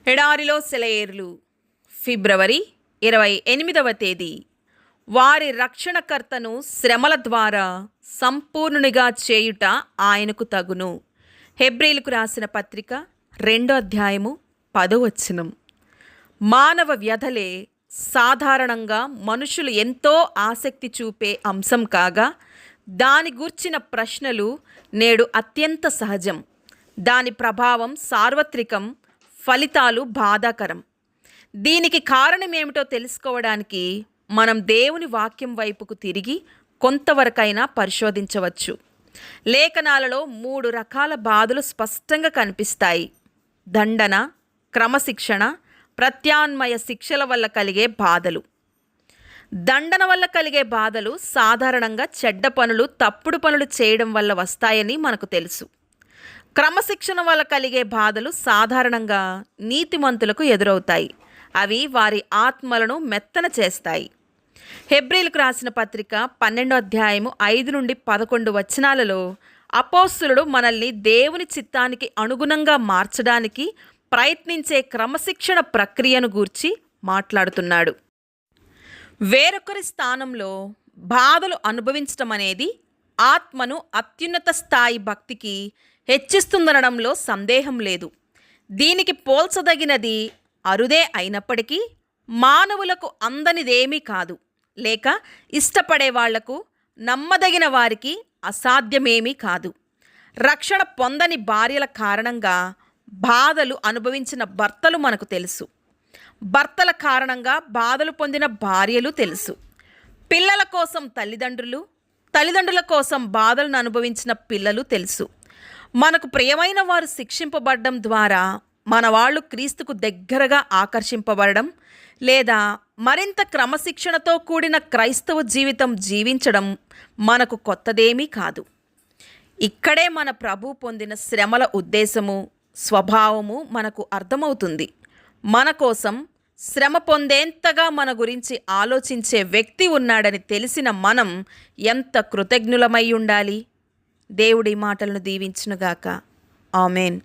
ఎడారిలో సెలయేర్లు ఫిబ్రవరి 28వ తేదీ. వారి రక్షణకర్తను శ్రమల ద్వారా సంపూర్ణునిగా చేయుట ఆయనకు తగును. హెబ్రీలకు రాసిన పత్రిక 2వ అధ్యాయము 10వ వచనం. మానవ వ్యధలే సాధారణంగా మనుషులు ఎంతో ఆసక్తి చూపే అంశం కాగా, దాని గూర్చిన ప్రశ్నలు నేడు అత్యంత సహజం. దాని ప్రభావం సార్వత్రికం, ఫలితాలు బాధాకరం. దీనికి కారణమేమిటో తెలుసుకోవడానికి మనం దేవుని వాక్యం వైపుకు తిరిగి కొంతవరకైనా పరిశోధించవచ్చు. లేఖనాలలో 3 రకాల బాధలు స్పష్టంగా కనిపిస్తాయి: దండన, క్రమశిక్షణ, ప్రత్యామ్నాయ శిక్షల వల్ల కలిగే బాధలు. దండన వల్ల కలిగే బాధలు సాధారణంగా చెడ్డ పనులు, తప్పుడు పనులు చేయడం వల్ల వస్తాయని మనకు తెలుసు. క్రమశిక్షణ వల్ల కలిగే బాధలు సాధారణంగా నీతిమంతులకు ఎదురవుతాయి. అవి వారి ఆత్మలను మెత్తన చేస్తాయి. హెబ్రీలకు రాసిన పత్రిక 12వ అధ్యాయము 5 నుండి 11 వచనాలలో అపోస్తలుడు మనల్ని దేవుని చిత్తానికి అనుగుణంగా మార్చడానికి ప్రయత్నించే క్రమశిక్షణ ప్రక్రియను గూర్చి మాట్లాడుతున్నాడు. వేరొకరి స్థానంలో బాధలు అనుభవించటం అనేది ఆత్మను అత్యున్నత స్థాయి భక్తికి హెచ్చిస్తుందనడంలో సందేహం లేదు. దీనికి పోల్చదగినది అరుదే అయినప్పటికీ మానవులకు అందనిదేమీ కాదు, లేక ఇష్టపడే వాళ్లకు, నమ్మదగిన వారికి అసాధ్యమేమీ కాదు. రక్షణ పొందని భార్యల కారణంగా బాధలు అనుభవించిన భర్తలు మనకు తెలుసు. భర్తల కారణంగా బాధలు పొందిన భార్యలు తెలుసు. పిల్లల కోసం తల్లిదండ్రులు, తల్లిదండ్రుల కోసం బాధలను అనుభవించిన పిల్లలు తెలుసు. మనకు ప్రియమైన వారు శిక్షింపబడడం ద్వారా మన వాళ్ళు క్రీస్తుకు దగ్గరగా ఆకర్షింపబడడం, లేదా మరింత క్రమశిక్షణతో కూడిన క్రైస్తవ జీవితం జీవించడం మనకు కొత్తదేమీ కాదు. ఇక్కడే మన ప్రభు పొందిన శ్రమల ఉద్దేశము, స్వభావము మనకు అర్థమవుతుంది. మన కోసం శ్రమ పొందేంతగా మన గురించి ఆలోచించే వ్యక్తి ఉన్నాడని తెలిసిన మనం ఎంత కృతజ్ఞులమై ఉండాలి. దేవుడి మాటలను దీవించునుగాక. ఆమెన్.